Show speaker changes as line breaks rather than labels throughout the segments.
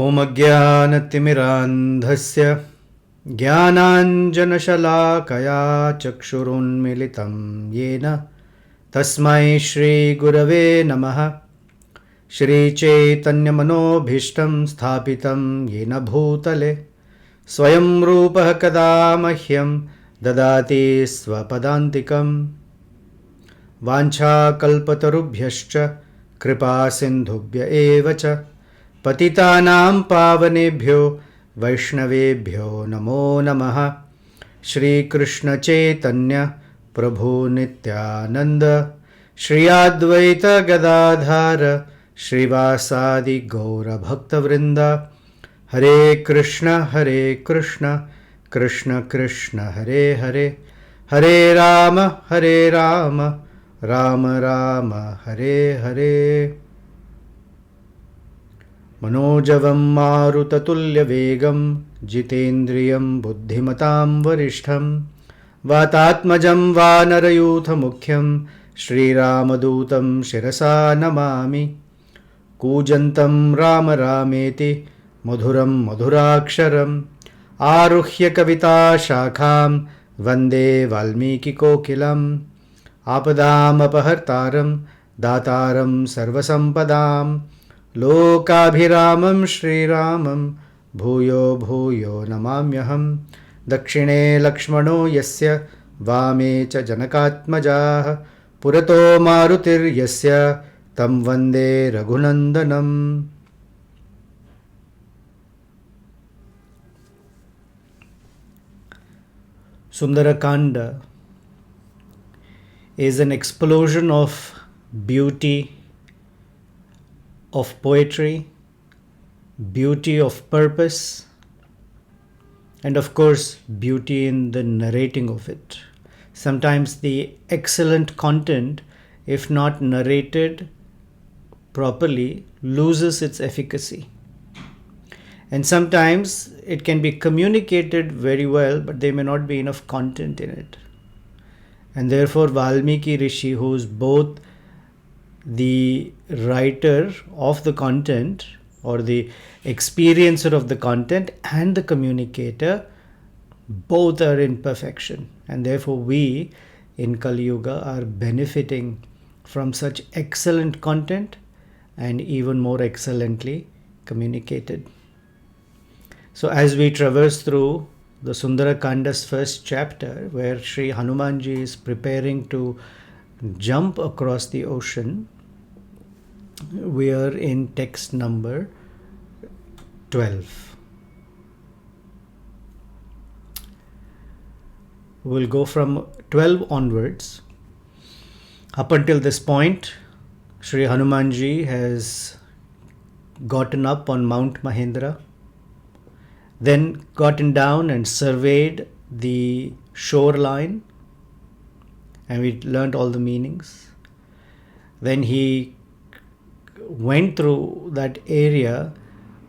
ॐ अज्ञानतिमिरान्धस्य ज्ञानाञ्जनशलाकया चक्षुरुन्मिलितं येन तस्मै श्रीगुरवे नमः। श्रीचैतन्यमनोभीष्टं स्थापितं येन भूतले स्वयं रूपः कदा मह्यं ददाति स्वपदान्तिकं। वाञ्छाकल्पतरुभ्यश्च कृपासिन्धुभ्य एव च पतितानां पावनेभ्यो वैष्णवेभ्यो नमो नमः। श्रीकृष्णचैतन्य प्रभु नित्यानन्द श्री अद्वैत गदाधर श्रीवासादि गौरभक्तवृन्द। हरे कृष्ण कृष्ण कृष्ण हरे हरे, हरे राम राम राम हरे हरे। मनोजवं मारुततुल्यवेगं जितेन्द्रियं बुद्धिमतां वरिष्ठं वातात्मजं वानरयूथमुख्यं श्रीरामदूतं शिरसा नमामि। कूजन्तं राम रामेति मधुरं मधुराक्षरम् आरुह्य कविताशाखां वन्दे वाल्मीकिकोकिलम्। आपदामपहर्तारं दातारं सर्वसम्पदां लोकाभिरामं श्रीरामं भूयो भूयो नमाम्यहम्। दक्षिणे लक्ष्मणो यस्य वामे च जनकात्मजाः पुरतो मारुतिर्यस्य तं वन्दे रघुनन्दनम्। Sundarakanda is an explosion of beauty, of poetry, beauty of purpose, and of course beauty in the narrating of it. Sometimes the excellent content, if not narrated properly, loses its efficacy. And sometimes it can be communicated very well, but there may not be enough content in it. And therefore Valmiki Rishi, who is both the writer of the content or the experiencer of the content and the communicator, both are in perfection. And therefore we in Kali Yuga are benefiting from such excellent content and even more excellently communicated. So as we traverse through the Sundarakanda's first chapter, where Sri Hanumanji is preparing to jump across the ocean, we are in text number 12. We'll go from 12 onwards. Up until this point, Sri Hanumanji has gotten up on Mount Mahendra, then gotten down and surveyed the shoreline, and we learned all the meanings. Then he went through that area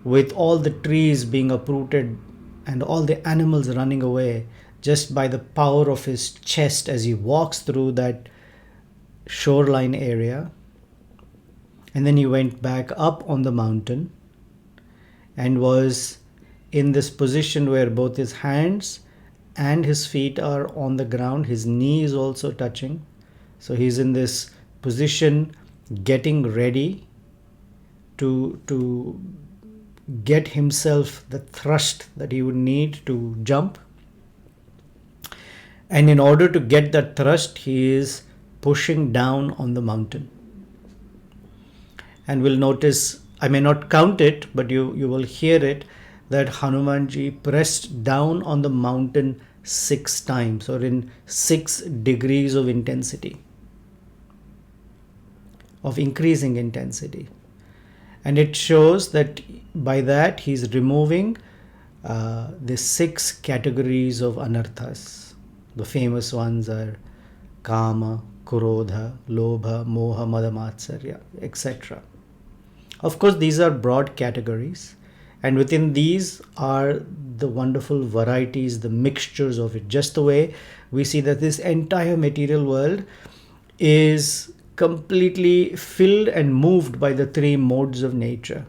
with all the trees being uprooted and all the animals running away just by the power of his chest as he walks through that shoreline area. And then he went back up on the mountain and was in this position where both his hands and his feet are on the ground. His knee is also touching. So he's in this position getting ready to get himself the thrust that he would need to jump. And in order to get that thrust, he is pushing down on the mountain. And we'll notice, I may not count it, but you will hear it, that Hanumanji pressed down on the mountain 6 times, or in 6 degrees of intensity, of increasing intensity. And it shows that by that he's removing the 6 categories of anarthas. The famous ones are Kama, Krodha, Lobha, Moha, Mada, Matsarya, etc. Of course, these are broad categories, and within these are the wonderful varieties, the mixtures of it. Just the way we see that this entire material world is completely filled and moved by the 3 modes of nature.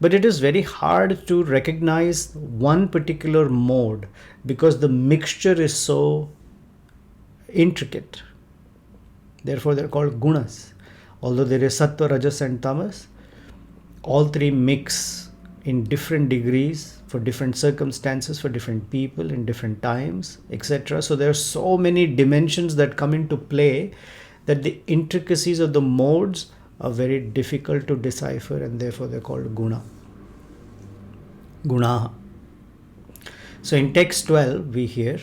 But it is very hard to recognize one particular mode because the mixture is so intricate. Therefore, they're called gunas. Although there is sattva, rajas, and tamas, all three mix in different degrees for different circumstances, for different people in different times, etc. So there are so many dimensions that come into play that the intricacies of the modes are very difficult to decipher, and therefore they're called gunaha. So in text 12 we hear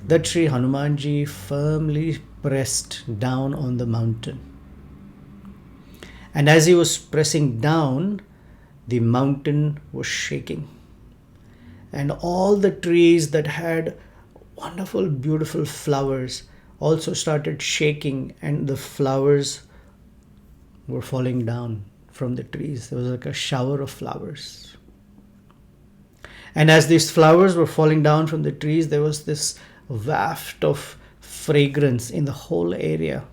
that Sri Hanumanji firmly pressed down on the mountain, and as he was pressing down, the mountain was shaking, and all the trees that had wonderful beautiful flowers also started shaking, and the flowers were falling down from the trees. There was like a shower of flowers. And as these flowers were falling down from the trees, there was this waft of fragrance in the whole area.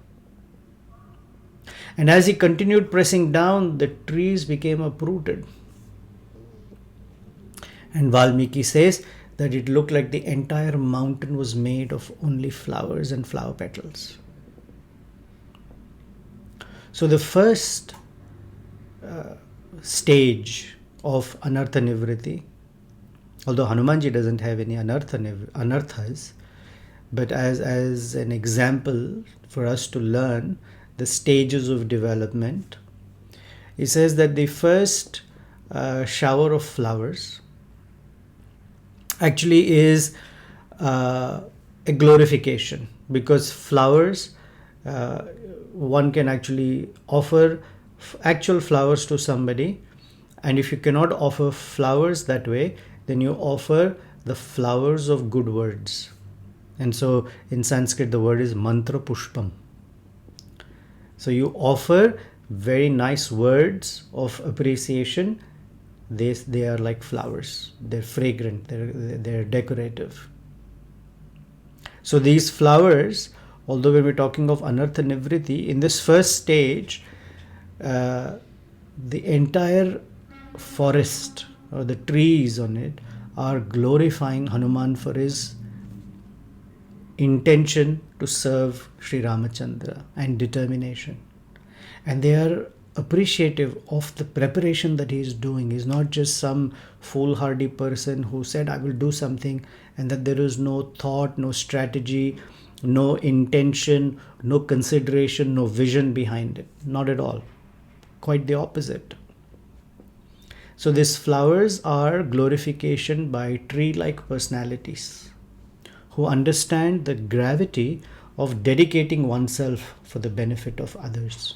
And as he continued pressing down, the trees became uprooted. And Valmiki says that it looked like the entire mountain was made of only flowers and flower petals. So the first stage of Anartha Nivritti, although Hanumanji doesn't have any anarthas, but as an example for us to learn the stages of development, he says that the first shower of flowers actually is a glorification, because flowers, one can actually offer actual flowers to somebody, and if you cannot offer flowers that way, then you offer the flowers of good words. And so in Sanskrit the word is mantra pushpam. So you offer very nice words of appreciation. They are like flowers. They're fragrant, they're decorative. So these flowers, although when we're talking of Anartha Nivritti, in this first stage, the entire forest or the trees on it are glorifying Hanuman for his intention to serve Sri Ramachandra and determination. And they are appreciative of the preparation that he is doing. He's not just some foolhardy person who said, I will do something, and that there is no thought, no strategy, no intention, no consideration, no vision behind it. Not at all. Quite the opposite. So these flowers are glorification by tree-like personalities who understand the gravity of dedicating oneself for the benefit of others.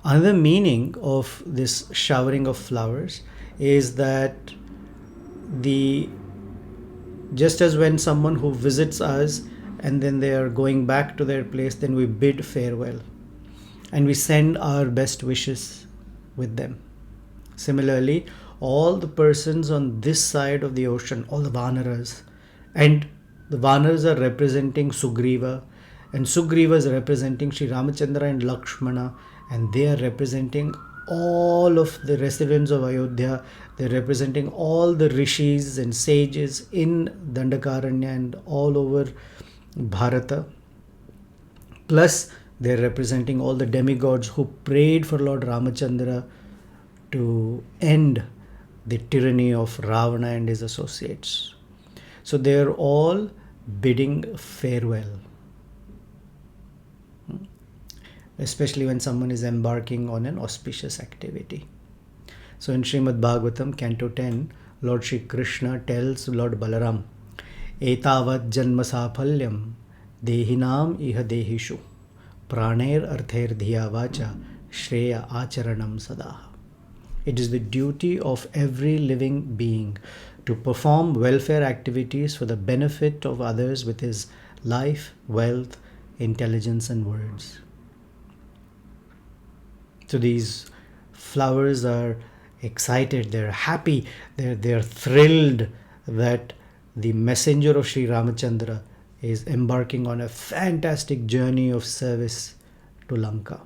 Another meaning of this showering of flowers is that just as when someone who visits us and then they are going back to their place, then we bid farewell and we send our best wishes with them. Similarly, all the persons on this side of the ocean, all the Vanaras, and the Vanaras are representing Sugriva, and Sugriva is representing Sri Ramachandra and Lakshmana, and they are representing all of the residents of Ayodhya. They're representing all the rishis and sages in Dandakaranya and all over Bharata. Plus, they're representing all the demigods who prayed for Lord Ramachandra to end the tyranny of Ravana and his associates. So they are all bidding farewell, especially when someone is embarking on an auspicious activity. So in Srimad Bhagavatam, Canto 10, Lord Shri Krishna tells Lord Balaram, Etavat janma saphalyam dehinam iha dehishu praner arther dhiya vacha shreya acharanam sada. It is the duty of every living being to perform welfare activities for the benefit of others with his life, wealth, intelligence and words. So these flowers are excited, they're happy, they're thrilled that the messenger of Sri Ramachandra is embarking on a fantastic journey of service to Lanka.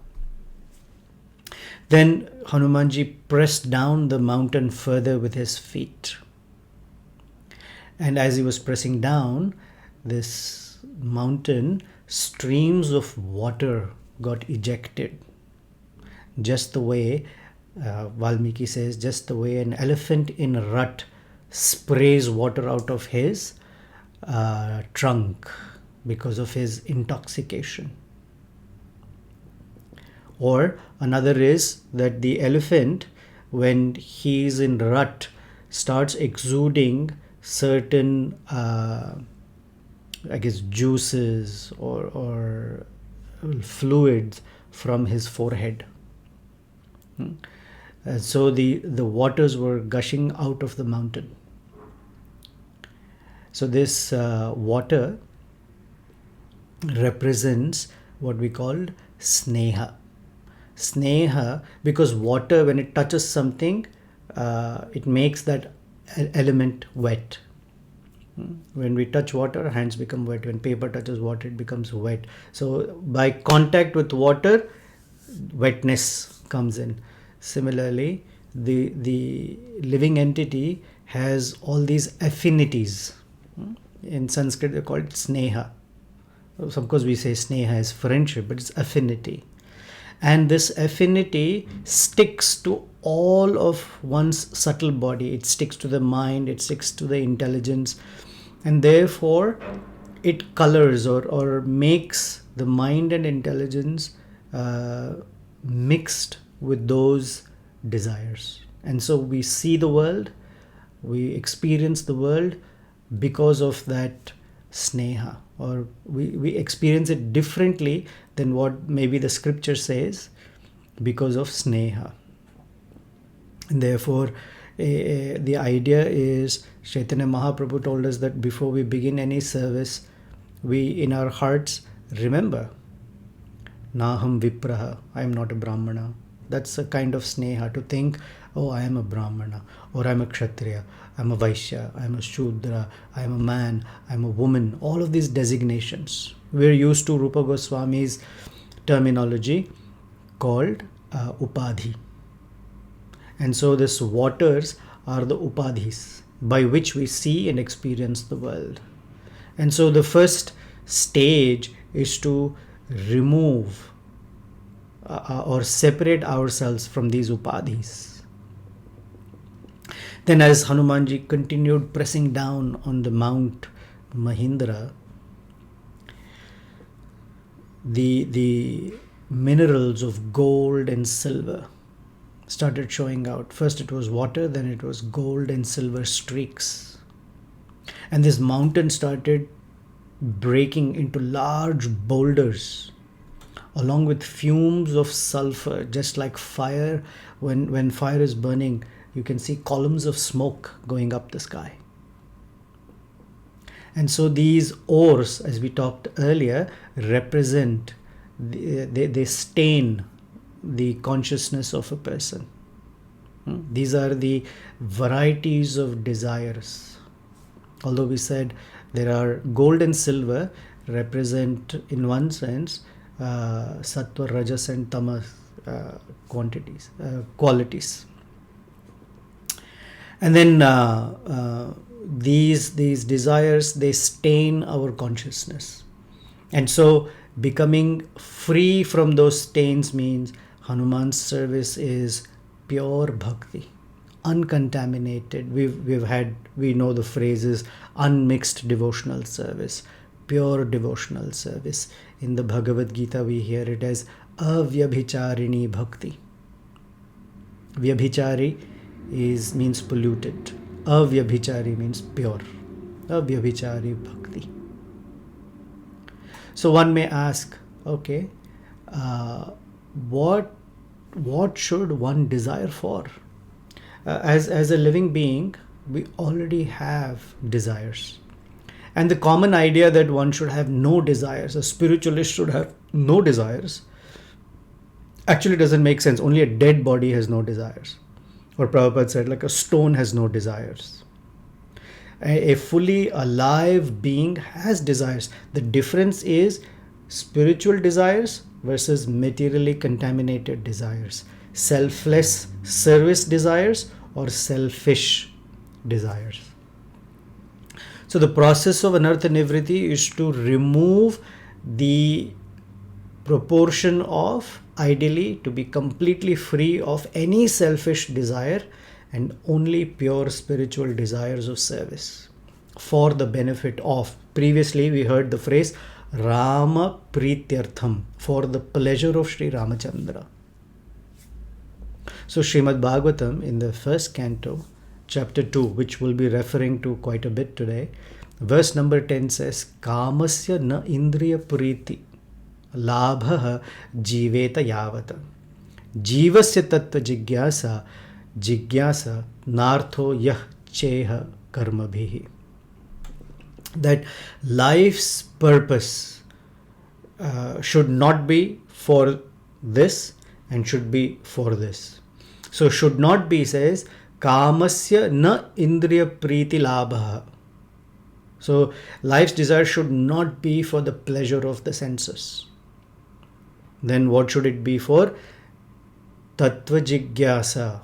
Then Hanumanji pressed down the mountain further with his feet. And as he was pressing down this mountain, streams of water got ejected. Just the way, Valmiki says, just the way an elephant in a rut sprays water out of his trunk because of his intoxication. Or another is that the elephant, when he is in rut, starts exuding certain juices or fluids from his forehead. So the waters were gushing out of the mountain. So this water represents what we called sneha. Sneha, because water, when it touches something, it makes that element wet. When we touch water, our hands become wet. When paper touches water, it becomes wet. So by contact with water, wetness comes in. Similarly, the living entity has all these affinities. In Sanskrit, they're called sneha. Of course, we say sneha is friendship, but it's affinity. And this affinity sticks to all of one's subtle body. It sticks to the mind, it sticks to the intelligence, and therefore it colors or makes the mind and intelligence mixed with those desires. And so we see the world, we experience the world because of that sneha, or we experience it differently than what maybe the scripture says because of sneha. And therefore the idea is, Chaitanya Mahaprabhu told us that before we begin any service, we in our hearts remember, Naham Vipraha, I am not a Brahmana. That's a kind of sneha, to think, oh, I am a Brahmana, or I am a Kshatriya, I am a Vaishya, I am a Shudra, I am a man, I am a woman. All of these designations. We're used to Rupa Goswami's terminology called Upadhi. And so these waters are the Upadhis by which we see and experience the world. And so the first stage is to remove or separate ourselves from these Upadhis. Then as Hanumanji continued pressing down on the Mount Mahindra, the minerals of gold and silver started showing out. First it was water, then it was gold and silver streaks. And this mountain started breaking into large boulders along with fumes of sulfur, just like fire. When fire is burning, you can see columns of smoke going up the sky. And so these ores, as we talked earlier, represent, they stain the consciousness of a person. These are the varieties of desires. Although we said there are gold and silver represent, in one sense, sattva, rajas and tamas qualities. And then these desires, they stain our consciousness. And so becoming free from those stains means Hanuman's service is pure bhakti, uncontaminated. We know the phrases unmixed devotional service, pure devotional service. In the Bhagavad Gita we hear it as avyabhicharini bhakti. Vyabhichari means polluted. Avyabhichari means pure. Avyabhichari bhakti. So one may ask, okay, what should one desire for? As a living being, we already have desires. And the common idea that one should have no desires, a spiritualist should have no desires, actually doesn't make sense. Only a dead body has no desires. Or Prabhupada said, like a stone has no desires. A fully alive being has desires. The difference is spiritual desires versus materially contaminated desires. selfless service desires or selfish desires. So the process of anartha nivritti is to remove the proportion of, ideally, to be completely free of any selfish desire and only pure spiritual desires of service for the benefit of. Previously we heard the phrase Rama Prityartham, for the pleasure of Sri Ramachandra. So Srimad Bhagavatam in the first canto, chapter 2, which we'll be referring to quite a bit today, verse number 10 says, Kamasya na indriya priti labha jiveta yavata jivasya tattva jigyasa nartho yah cheha karmabhihi. That life's purpose should not be for this and should be for this. So should not be says kamasya na indriya priti labha. So life's desire should not be for the pleasure of the senses. Then what should it be for? Tattva jigyasa.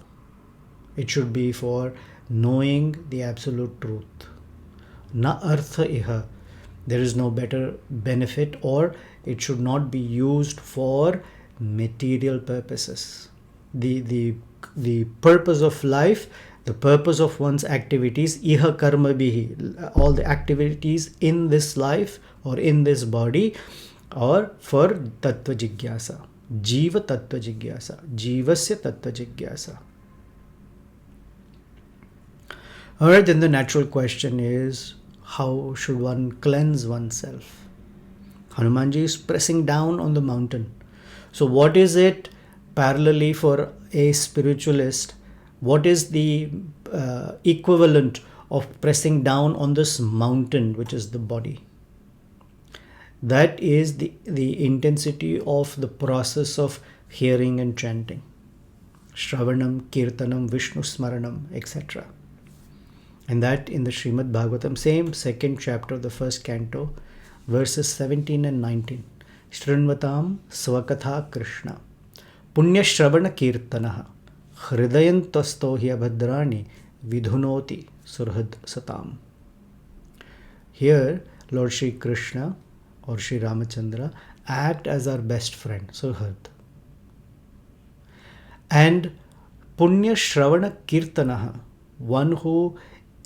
It should be for knowing the absolute truth. Na artha iha. There is no better benefit, or it should not be used for material purposes. The purpose of life, the purpose of one's activities, iha karma bihi, all the activities in this life or in this body, or for tattva jigyasa, jiva tattva jigyasa, jivasya tattva jigyasa. Alright, then the natural question is, how should one cleanse oneself? Hanumanji is pressing down on the mountain. So what is it parallelly for a spiritualist? What is the equivalent of pressing down on this mountain, which is the body? That is the intensity of the process of hearing and chanting. Shravanam, Kirtanam, Vishnu Smaranam, etc. And that in the Srimad Bhagavatam, same second chapter, the first canto, verses 17 and 19. Shrinvatam Svakatha Krishna Punya Shravana Kirtanaha Hridayantasto Bhadrani Vidhunoti Surhad Satam. Here, Lord Shri Krishna or Shri Ramachandra act as our best friend, Surhad. And Punya Shravana Kirtanaha, one who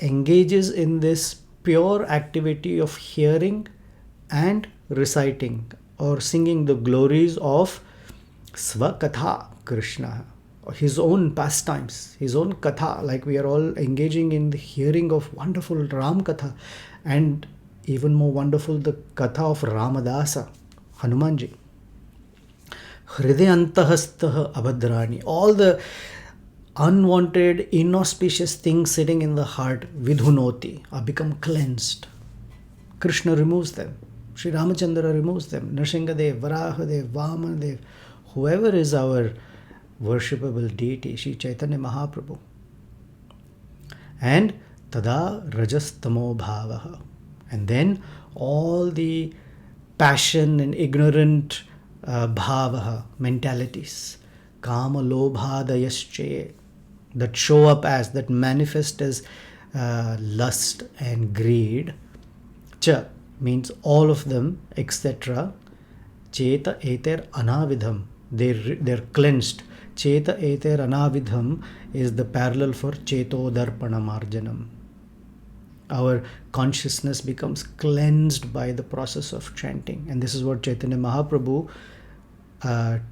engages in this pure activity of hearing and reciting or singing the glories of Svakatha Krishna, his own pastimes, his own katha, like we are all engaging in the hearing of wonderful Ram Katha, and even more wonderful the katha of Ramadasa, Hanumanji. Hridayantahastah abhadrani, all the unwanted, inauspicious things sitting in the heart, vidhunoti, are become cleansed. Krishna removes them. Sri Ramachandra removes them. Nrsingadev, Varahadev, Vamanadev, whoever is our worshipable deity, Sri Chaitanya Mahaprabhu. And tada rajastamo bhavaha. And then all the passion and ignorant bhavaha, mentalities, kama lobhadayasche, that show up as, that manifest as lust and greed. Cha means all of them, etc. Cheta eter anavidham, they're cleansed. Cheta eter anavidham is the parallel for cheto darpana marjanam. Our consciousness becomes cleansed by the process of chanting. And this is what Chaitanya Mahaprabhu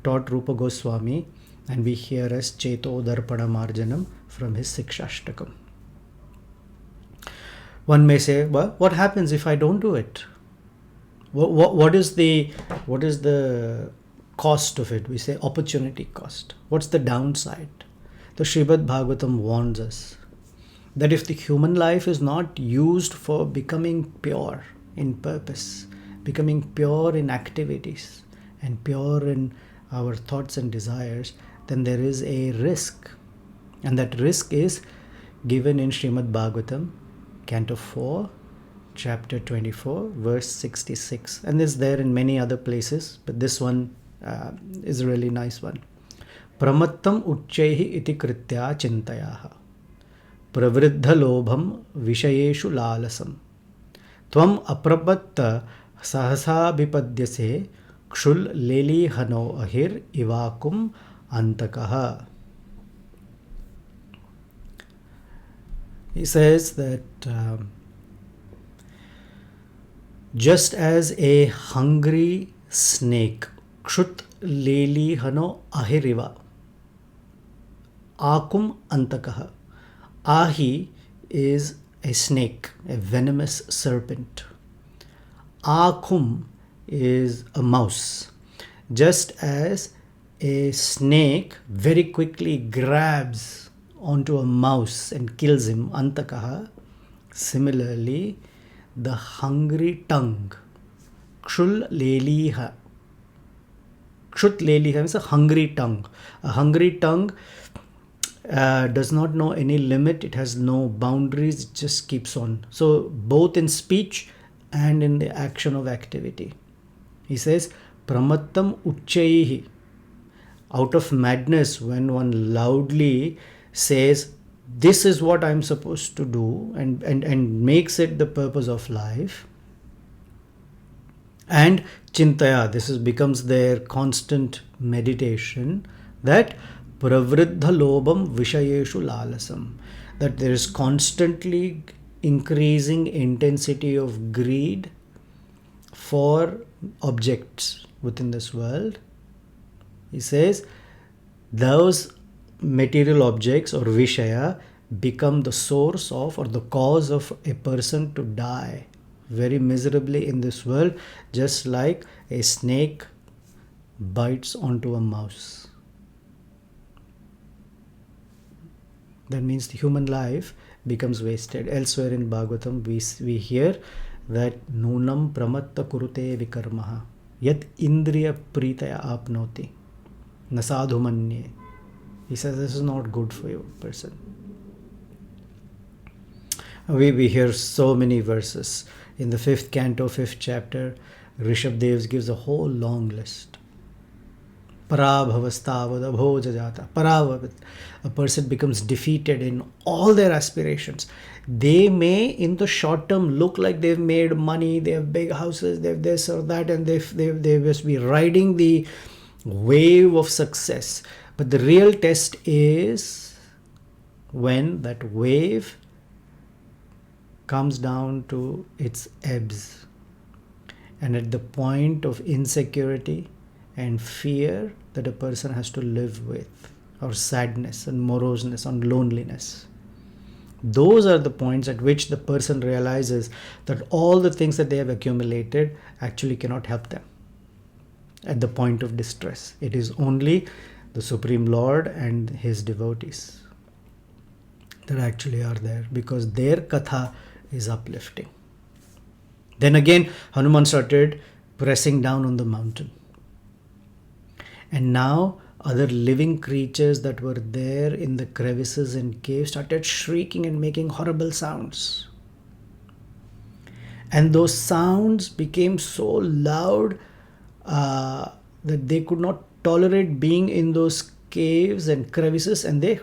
taught Rupa Goswami, and we hear as Cheto Darpana Marjanam from his Sikshashtakam. One may say, well, what happens if I don't do it? What is the cost of it? We say opportunity cost. What's the downside? The Srimad Bhagavatam warns us that if the human life is not used for becoming pure in purpose, becoming pure in activities, and pure in our thoughts and desires, then there is a risk. And that risk is given in Srimad Bhagavatam, Canto 4, Chapter 24, verse 66. And it's there in many other places, but this one is a really nice one. Pramattam uchchaihi iti kritya chintayaha. Pravriddha lobham vishayeshu lalasam. Tvam aprapatta sahasa bipadyase kshul leli hano ahir ivakum antakaha. He says that just as a hungry snake, kshut leli hano ahiriva, akum antakaha. Ahi is a snake, a venomous serpent. Akum is a mouse. Just as a snake very quickly grabs onto a mouse and kills him, antakaha, similarly, the hungry tongue, kshul leliha. Kshut leliha means a hungry tongue. A hungry tongue does not know any limit, it has no boundaries, it just keeps on. So both in speech and in the action of activity. He says, Pramattam uchchaihi. Out of madness, when one loudly says, this is what I'm supposed to do, and makes it the purpose of life, and chintaya, this becomes their constant meditation, that pravriddha lobham vishayeshu lalasam, that there is constantly increasing intensity of greed for objects within this world. He says those material objects or vishaya become the source of or the cause of a person to die very miserably in this world, just like a snake bites onto a mouse. That means the human life becomes wasted. Elsewhere in Bhagavatam we hear that nunam pramatta kurute vikarmaha yat indriya pritaya apnoti nasadhu manye. He says this is not good for you, person. We hear so many verses. In the 5th canto, 5th chapter, Rishabdev gives a whole long list. Parabhavastavad abhojajata. Parabhavat. A person becomes defeated in all their aspirations. They may, in the short term, look like they've made money, they have big houses, they have this or that, and they must be riding the wave of success. But the real test is when that wave comes down to its ebbs, and at the point of insecurity and fear that a person has to live with, or sadness and moroseness and loneliness. Those are the points at which the person realizes that all the things that they have accumulated actually cannot help them at the point of distress. It is only the Supreme Lord and his devotees that actually are there, because their katha is uplifting. Then again, Hanuman started pressing down on the mountain. And now other living creatures that were there in the crevices and caves started shrieking and making horrible sounds. And those sounds became so loud that they could not tolerate being in those caves and crevices, and they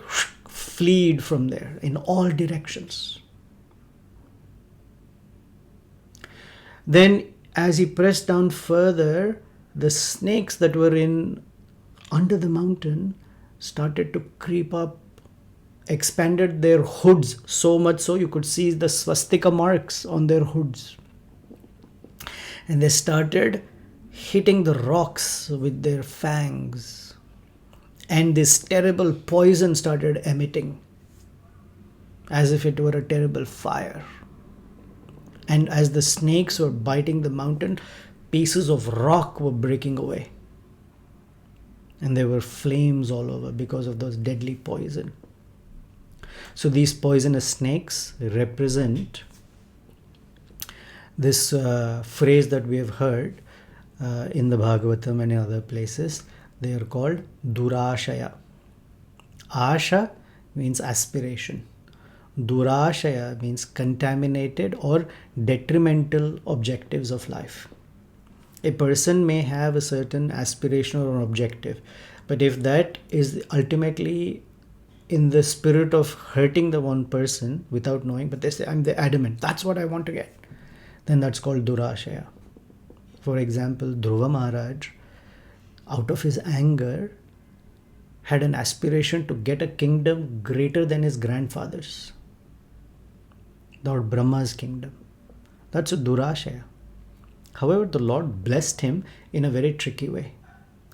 fled from there in all directions. Then as he pressed down further, the snakes that were under the mountain started to creep up, expanded their hoods so much so you could see the swastika marks on their hoods. And they started hitting the rocks with their fangs. And this terrible poison started emitting as if it were a terrible fire. And as the snakes were biting the mountain, pieces of rock were breaking away. And there were flames all over because of those deadly poison. So these poisonous snakes represent this phrase that we have heard in the Bhagavatam and in other places. They are called Durashaya. Asha means aspiration. Durashaya means contaminated or detrimental objectives of life. A person may have a certain aspiration or an objective, but if that is ultimately in the spirit of hurting the one person without knowing, but they say, I'm the adamant, that's what I want to get, then that's called durashaya. For example, Dhruva Maharaj, out of his anger, had an aspiration to get a kingdom greater than his grandfather's, Lord Brahma's kingdom. That's a durashaya. However, the Lord blessed him in a very tricky way.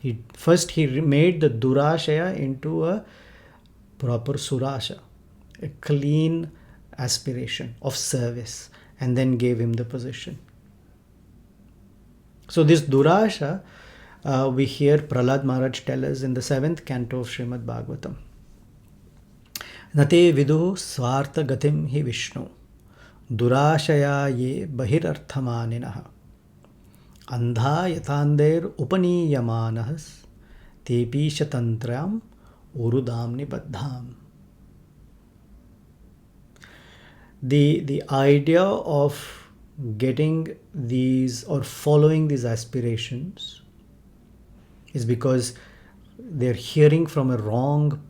He made the durashaya into a proper surasha, a clean aspiration of service, and then gave him the position. So this durasha, we hear Prahlad Maharaj tell us in the 7th canto of Srimad Bhagavatam. Nate vidu swartha gatim hi Vishnu durashaya ye bahirarthamaninaha andha yatandir upaniyamanahas tepisha tantram urudamni baddham. The idea of getting these or following these aspirations is because they're hearing from a wrong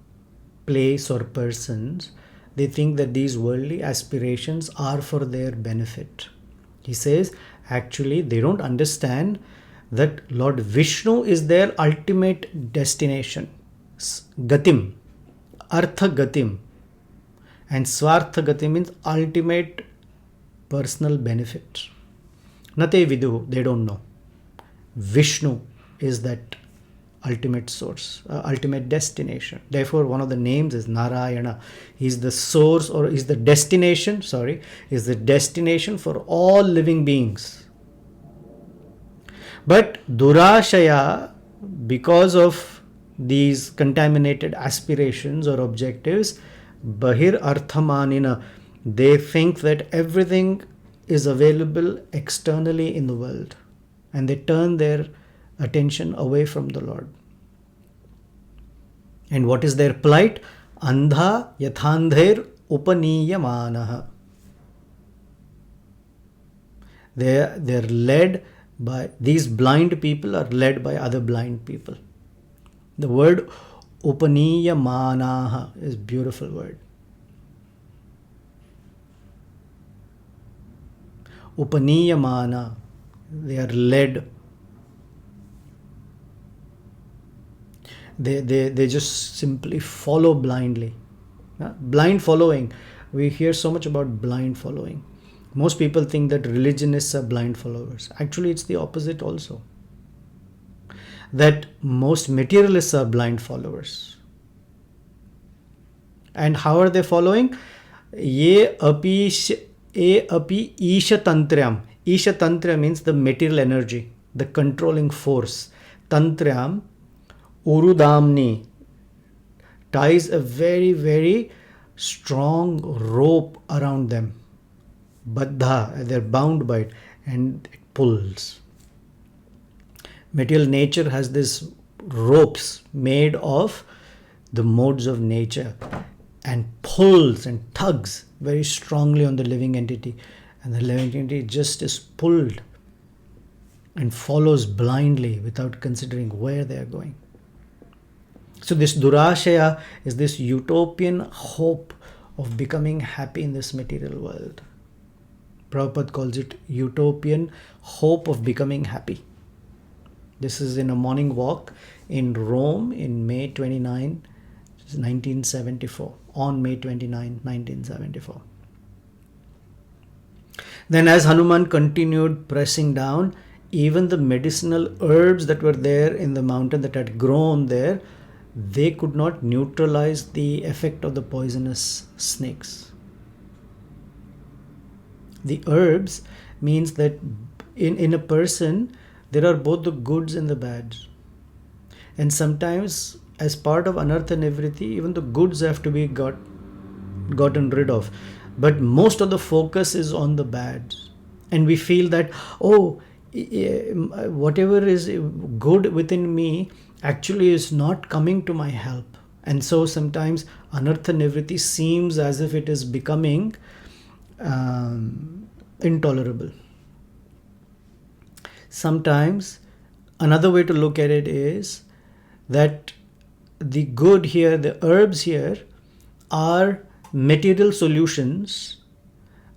place or persons. They think that these worldly aspirations are for their benefit. He says, actually, they don't understand that Lord Vishnu is their ultimate destination. Gatim, Artha Gatim, and Swartha Gatim means ultimate personal benefit. Nate Vidu, they don't know. Vishnu is that ultimate source, ultimate destination. Therefore, one of the names is Narayana. He's the source, or is the destination, is the destination for all living beings. But Durashaya, because of these contaminated aspirations or objectives, Bahir Arthamanina, they think that everything is available externally in the world, and they turn their attention away from the Lord. And what is their plight? Andha yathandher upaniyamanaha. They're led by, these blind people are led by other blind people. The word upaniyamanaha is a beautiful word. Upaniyamana, they are led. They just simply follow blindly. Blind following. We hear so much about blind following. Most people think that religionists are blind followers. Actually, it's the opposite also. That most materialists are blind followers. And how are they following? Ye api isha tantryam. Isha tantra means the material energy, the controlling force. Tantryam urudamni ties a very, very strong rope around them. Baddha, they're bound by it, and it pulls. Material nature has these ropes made of the modes of nature and pulls and tugs very strongly on the living entity, and the living entity just is pulled and follows blindly without considering where they are going. So this Durashaya is this utopian hope of becoming happy in this material world. Prabhupada calls it utopian hope of becoming happy. This is in a morning walk in Rome in May 29, 1974. On May 29, 1974. Then as Hanuman continued pressing down, even the medicinal herbs that were there in the mountain that had grown there, they could not neutralize the effect of the poisonous snakes. The herbs means that in a person, there are both the goods and the bads. And sometimes, as part of anartha nivritti, even the goods have to be gotten rid of. But most of the focus is on the bads. And we feel that, whatever is good within me actually is not coming to my help. And so sometimes anartha nivritti seems as if it is becoming intolerable. sometimes another way to look at it is that the good here, the herbs here, are material solutions,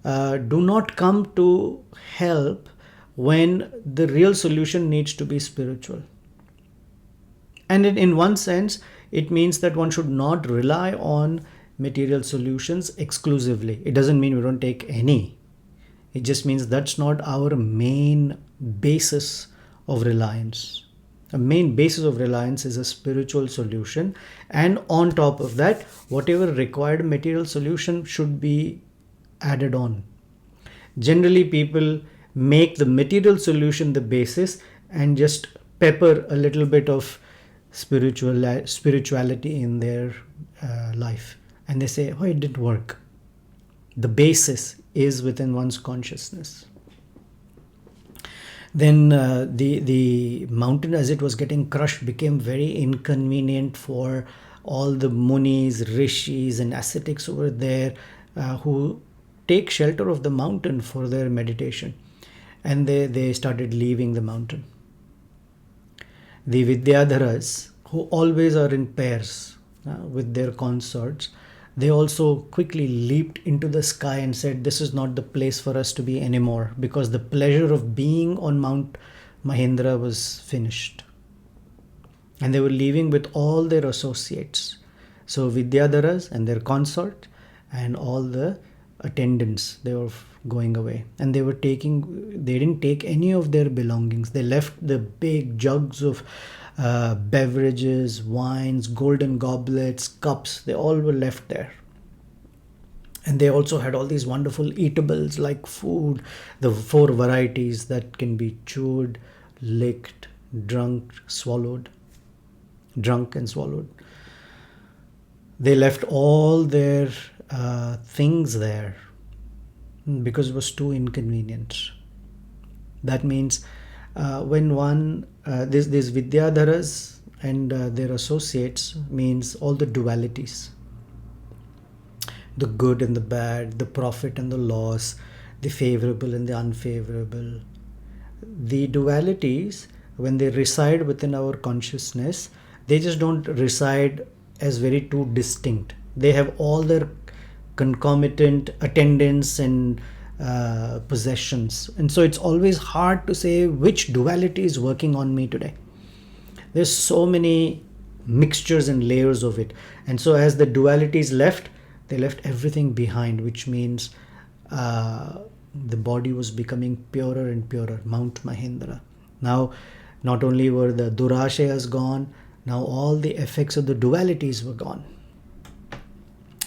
do not come to help when the real solution needs to be spiritual. And in one sense, it means that one should not rely on material solutions exclusively. It doesn't mean we don't take any. It just means that's not our main basis of reliance. A main basis of reliance is a spiritual solution, and on top of that, whatever required material solution should be added on. Generally, people make the material solution the basis and just pepper a little bit of spirituality in their life, and they say, oh, it didn't work. The basis is within one's consciousness. Then the mountain, as it was getting crushed, became very inconvenient for all the munis, rishis and ascetics over there who take shelter of the mountain for their meditation, and they started leaving the mountain. The Vidyadharas, who always are in pairs with their consorts, they also quickly leaped into the sky and said, this is not the place for us to be anymore, because the pleasure of being on Mount Mahendra was finished. And they were leaving with all their associates. So Vidyadharas and their consort and all the attendants, they were going away, and they didn't take any of their belongings. They left the big jugs of beverages, wines, golden goblets, cups. They all were left there. And they also had all these wonderful eatables like food, the 4 varieties that can be chewed, licked, drunk and swallowed. They left all their things there because it was too inconvenient. That means when one, these Vidyadharas and their associates, means all the dualities, the good and the bad, the profit and the loss, the favorable and the unfavorable. The dualities, when they reside within our consciousness, they just don't reside as very too distinct. They have all their concomitant attendants and possessions, and so it's always hard to say which duality is working on me today. There's so many mixtures and layers of it, and so as the dualities left, they left everything behind, which means the body was becoming purer and purer. Mount Mahendra. Now, not only were the durashayas gone, now all the effects of the dualities were gone.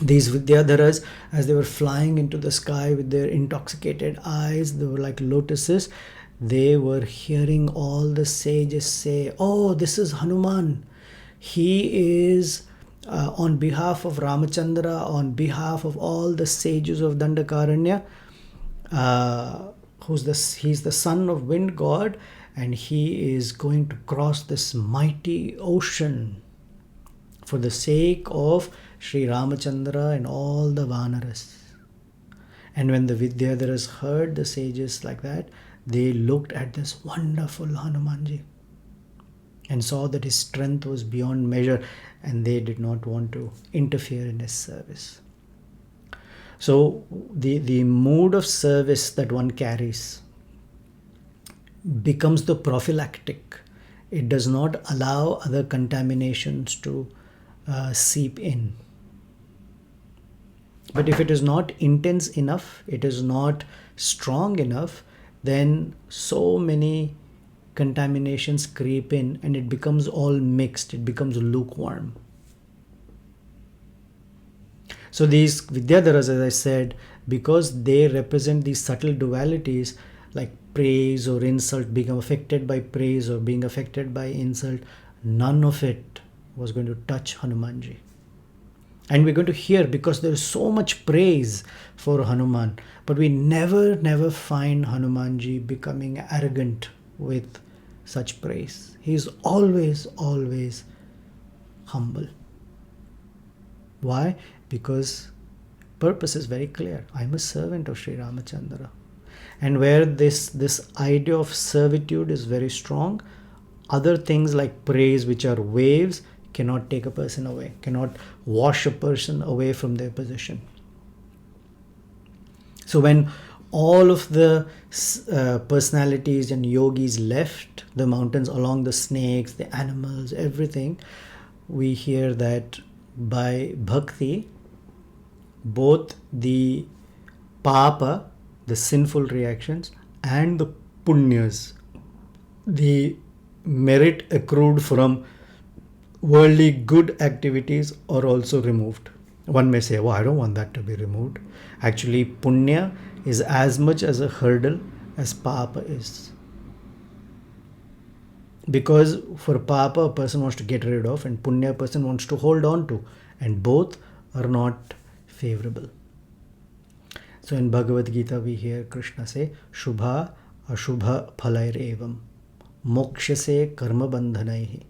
These Vidyadharas, as they were flying into the sky with their intoxicated eyes, they were like lotuses. They were hearing all the sages say, oh, this is Hanuman. He is on behalf of Ramachandra, on behalf of all the sages of Dandakaranya. He's the son of wind god, and he is going to cross this mighty ocean for the sake of Sri Ramachandra and all the Vanaras. And when the Vidyadharas heard the sages like that, they looked at this wonderful Hanumanji and saw that his strength was beyond measure, and they did not want to interfere in his service. So the mood of service that one carries becomes the prophylactic. It does not allow other contaminations to seep in. But if it is not intense enough, it is not strong enough, then so many contaminations creep in and it becomes all mixed. It becomes lukewarm. So these Vidyadharas, as I said, because they represent these subtle dualities like praise or insult, being affected by praise or being affected by insult, none of it was going to touch Hanumanji. And we're going to hear, because there is so much praise for Hanuman, but we never find Hanumanji becoming arrogant with such praise. He is always humble. Why? Because purpose is very clear. I'm a servant of Sri Ramachandra. And where this idea of servitude is very strong, other things like praise, which are waves, cannot take a person away, cannot wash a person away from their position. So when all of the personalities and yogis left the mountains, along the snakes, the animals, everything, we hear that by bhakti, both the papa, the sinful reactions, and the punyas, the merit accrued from worldly good activities, are also removed. One may say, well, I don't want that to be removed. Actually, punya is as much as a hurdle as papa is. Because for papa, a person wants to get rid of, and punya, a person wants to hold on to, and both are not favorable. So in Bhagavad Gita, we hear Krishna say, Shubha Ashubha Phalair Evam Mokshase Karma Bandhanaihi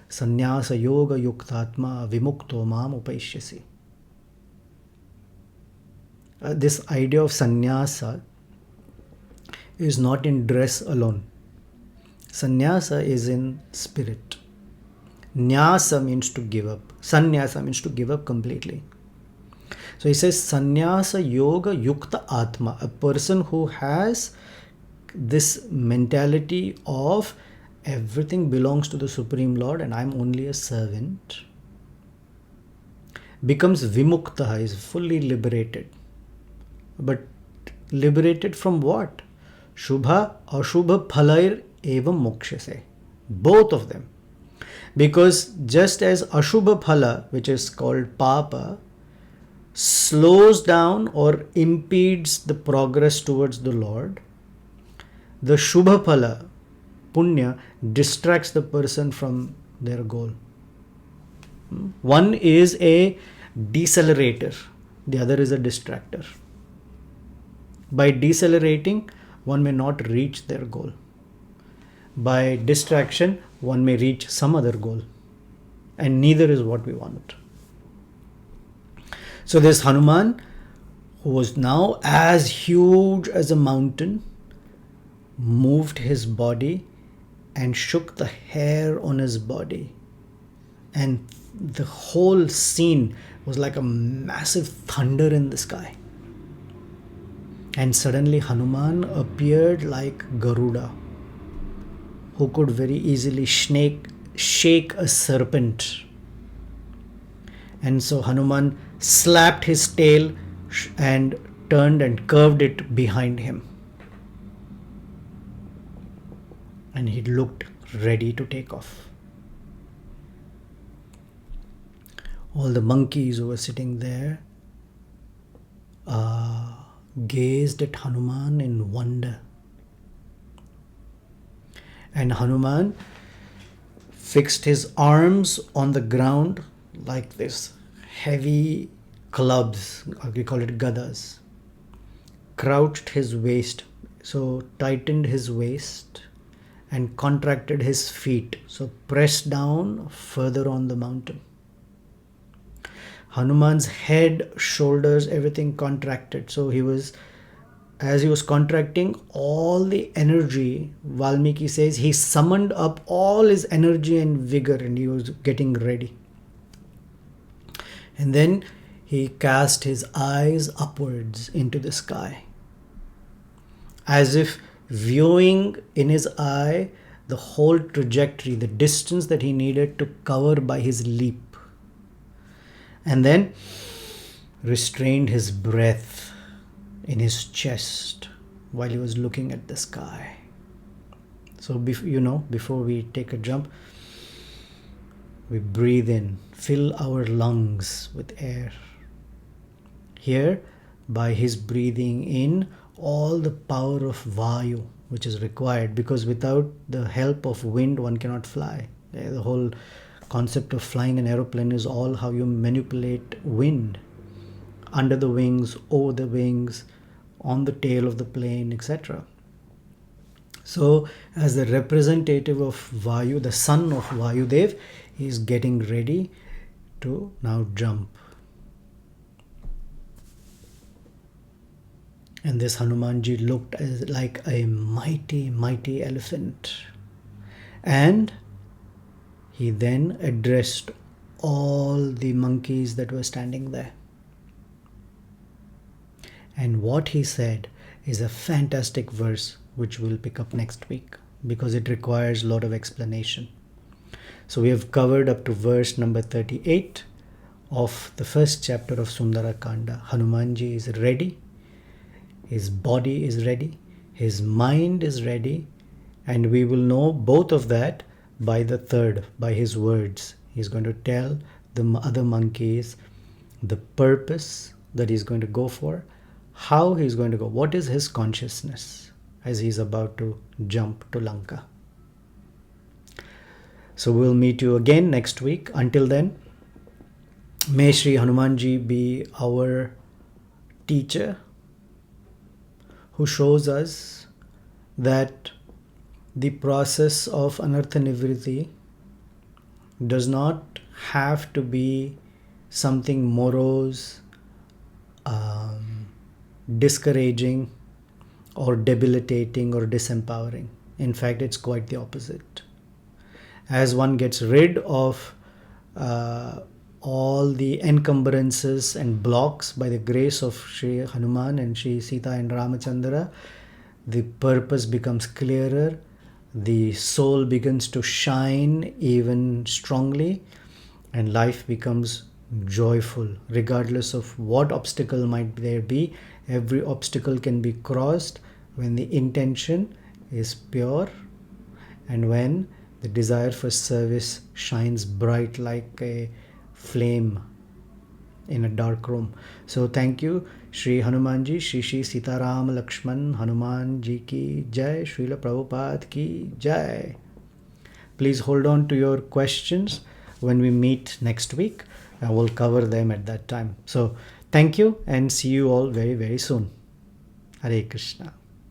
Sannyasa Yoga Yuktatma Vimukto Mam Upaishyasi. This idea of sannyasa is not in dress alone. Sannyasa is in spirit. Nyasa means to give up. Sannyasa means to give up completely. So he says, Sannyasa Yoga Yukta Atma, a person who has this mentality of everything belongs to the Supreme Lord and I'm only a servant, becomes Vimukta, is fully liberated. But liberated from what? Shubha Ashubha Phalair Evam Mokshase. Both of them. Because just as Ashubha Phala, which is called Papa, slows down or impedes the progress towards the Lord, the Shubha Phala, Punya, distracts the person from their goal. One is a decelerator, the other is a distractor. By decelerating, one may not reach their goal. By distraction, one may reach some other goal. And neither is what we want. So this Hanuman, who was now as huge as a mountain, moved his body and shook the hair on his body. And the whole scene was like a massive thunder in the sky. And suddenly Hanuman appeared like Garuda, who could very easily shake a serpent. And so Hanuman slapped his tail and turned and curved it behind him. And he looked ready to take off. All the monkeys who were sitting there gazed at Hanuman in wonder. And Hanuman fixed his arms on the ground like this, heavy clubs, we call it gadas, crouched his waist, so tightened his waist and contracted his feet, so pressed down further on the mountain. Hanuman's head, shoulders, everything contracted. So as he was contracting, all the energy, Valmiki says, he summoned up all his energy and vigor and he was getting ready. And then he cast his eyes upwards into the sky, as if viewing in his eye the whole trajectory, the distance that he needed to cover by his leap. And then restrained his breath in his chest while he was looking at the sky. So, before we take a jump, we breathe in, fill our lungs with air. Here, by his breathing in, all the power of Vayu, which is required, because without the help of wind, one cannot fly. The whole concept of flying an aeroplane is all how you manipulate wind under the wings, over the wings, on the tail of the plane, etc. So as the representative of Vayu, the son of Vayudev, he is getting ready to now jump. And this Hanumanji looked like a mighty, mighty elephant. And he then addressed all the monkeys that were standing there. And what he said is a fantastic verse which we'll pick up next week because it requires a lot of explanation. So we have covered up to verse number 38 of the first chapter of Sundara Kanda. Hanumanji is ready, his body is ready, his mind is ready, and we will know both of that by the third, by his words. He's going to tell the other monkeys the purpose that he's going to go for, how he's going to go, what is his consciousness as he's about to jump to Lanka. So we'll meet you again next week. Until then, may Sri Hanumanji be our teacher who shows us that the process of anartha nivritti does not have to be something morose, discouraging, or debilitating or disempowering. In fact, it's quite the opposite. As one gets rid of all the encumbrances and blocks by the grace of Sri Hanuman and Sri Sita and Ramachandra, the purpose becomes clearer, the soul begins to shine even strongly, and life becomes joyful. Regardless of what obstacle might there be, every obstacle can be crossed when the intention is pure and when the desire for service shines bright like a flame in a dark room. So thank you, Sri Hanumanji, Shri Sitaram Lakshman Hanuman Ji ki Jai, Srila Prabhupada ki Jai. Please hold on to your questions when we meet next week. I will cover them at that time. So thank you and see you all very, very soon. Hare Krishna.